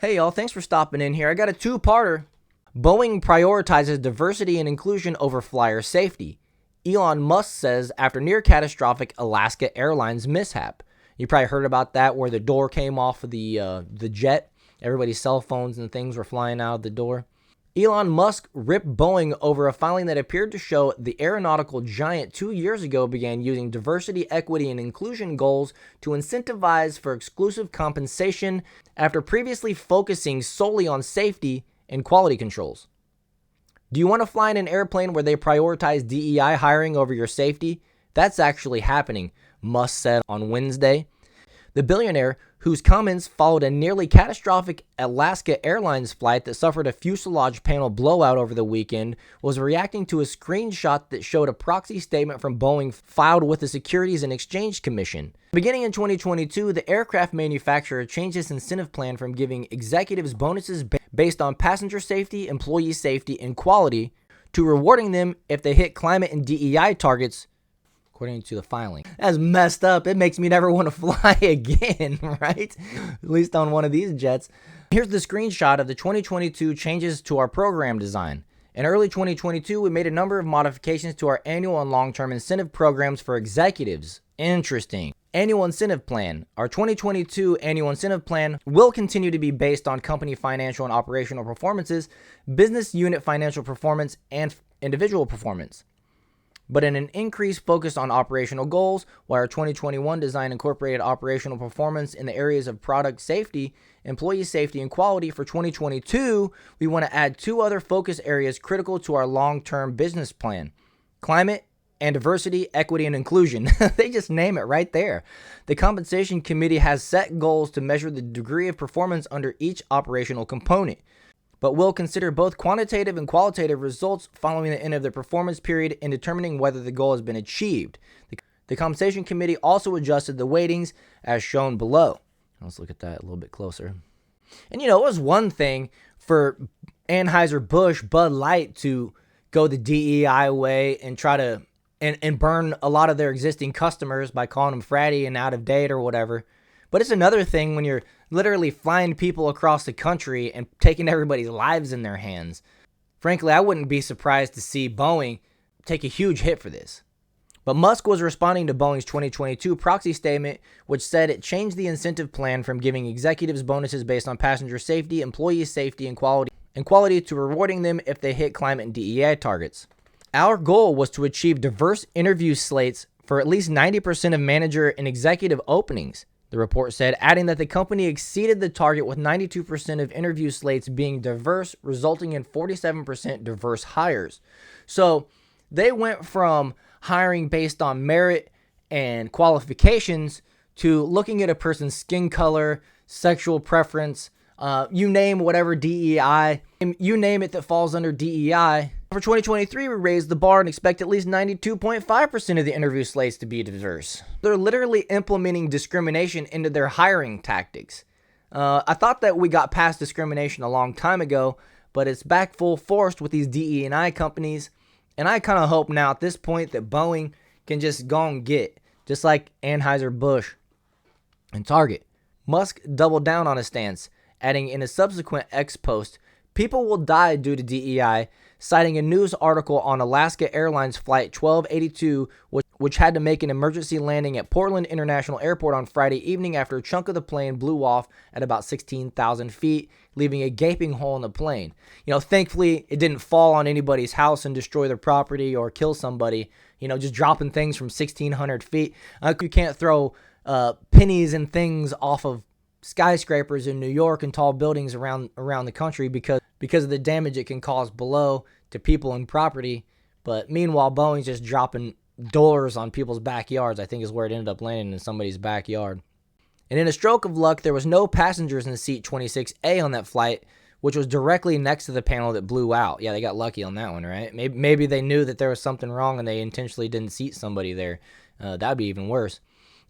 Hey y'all, thanks for stopping in here. I got a two-parter. Boeing prioritizes diversity and inclusion over flyer safety. Elon Musk says after near catastrophic Alaska Airlines mishap. You probably heard about that where the door came off of the jet. Everybody's cell phones and things were flying out of the door. Elon Musk ripped Boeing over a filing that appeared to show the aeronautical giant 2 years ago began using diversity, equity, and inclusion goals to incentivize for exclusive compensation after previously focusing solely on safety and quality controls. Do you want to fly in an airplane where they prioritize DEI hiring over your safety? That's actually happening, Musk said on Wednesday. The billionaire, whose comments followed a nearly catastrophic Alaska Airlines flight that suffered a fuselage panel blowout over the weekend, was reacting to a screenshot that showed a proxy statement from Boeing filed with the Securities and Exchange Commission. Beginning in 2022, the aircraft manufacturer changed its incentive plan from giving executives bonuses based on passenger safety, employee safety, and quality to rewarding them if they hit climate and DEI targets, according to the filing. That's messed up. It makes me never want to fly again, right? At least on one of these jets. Here's the screenshot of the 2022 changes to our program design. In early 2022, we made a number of modifications to our annual and long-term incentive programs for executives. Interesting. Annual incentive plan. Our 2022 annual incentive plan will continue to be based on company financial and operational performances, business unit financial performance, and individual performance, but in an increased focus on operational goals. While our 2021 design incorporated operational performance in the areas of product safety, employee safety, and quality, for 2022, we want to add two other focus areas critical to our long-term business plan: climate and diversity, equity, and inclusion. They just name it right there. The compensation committee has set goals to measure the degree of performance under each operational component, but will consider both quantitative and qualitative results following the end of the performance period in determining whether the goal has been achieved. The compensation committee also adjusted the weightings as shown below. Let's look at that a little bit closer. And it was one thing for Anheuser-Busch, Bud Light to go the DEI way and try to and burn a lot of their existing customers by calling them fratty and out of date or whatever. But it's another thing when you're literally flying people across the country and taking everybody's lives in their hands. Frankly, I wouldn't be surprised to see Boeing take a huge hit for this. But Musk was responding to Boeing's 2022 proxy statement, which said it changed the incentive plan from giving executives bonuses based on passenger safety, employee safety, and quality to rewarding them if they hit climate and DEI targets. Our goal was to achieve diverse interview slates for at least 90% of manager and executive openings, the report said, adding that the company exceeded the target with 92% of interview slates being diverse, resulting in 47% diverse hires. So they went from hiring based on merit and qualifications to looking at a person's skin color, sexual preference, you name whatever DEI, you name it that falls under DEI. For 2023, we raised the bar and expect at least 92.5% of the interview slates to be diverse. They're literally implementing discrimination into their hiring tactics. I thought that we got past discrimination a long time ago, but it's back full force with these DE&I companies. And I kind of hope now at this point that Boeing can just go and get, just like Anheuser-Busch and Target. Musk doubled down on his stance, adding in a subsequent X post, "People will die due to DEI," citing a news article on Alaska Airlines Flight 1282, which had to make an emergency landing at Portland International Airport on Friday evening after a chunk of the plane blew off at about 16,000 feet, leaving a gaping hole in the plane. Thankfully, it didn't fall on anybody's house and destroy their property or kill somebody, just dropping things from 1,600 feet. You can't throw pennies and things off of skyscrapers in New York and tall buildings around the country because of the damage it can cause below to people and property. But meanwhile, Boeing's just dropping doors on people's backyards, I think is where it ended up landing, in somebody's backyard. And in a stroke of luck, there was no passengers in seat 26A on that flight, which was directly next to the panel that blew out. Yeah, they got lucky on that one, right? Maybe they knew that there was something wrong and they intentionally didn't seat somebody there. That'd be even worse.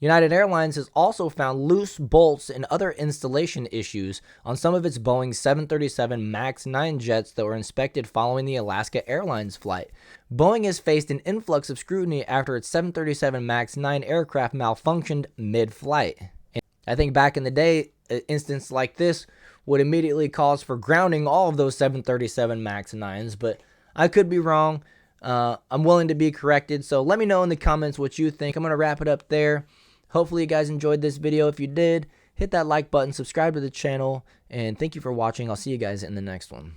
United Airlines has also found loose bolts and other installation issues on some of its Boeing 737 MAX 9 jets that were inspected following the Alaska Airlines flight. Boeing has faced an influx of scrutiny after its 737 MAX 9 aircraft malfunctioned mid-flight. And I think back in the day, an instance like this would immediately cause for grounding all of those 737 MAX 9s, but I could be wrong. I'm willing to be corrected, so let me know in the comments what you think. I'm going to wrap it up there. Hopefully you guys enjoyed this video. If you did, hit that like button, subscribe to the channel, and thank you for watching. I'll see you guys in the next one.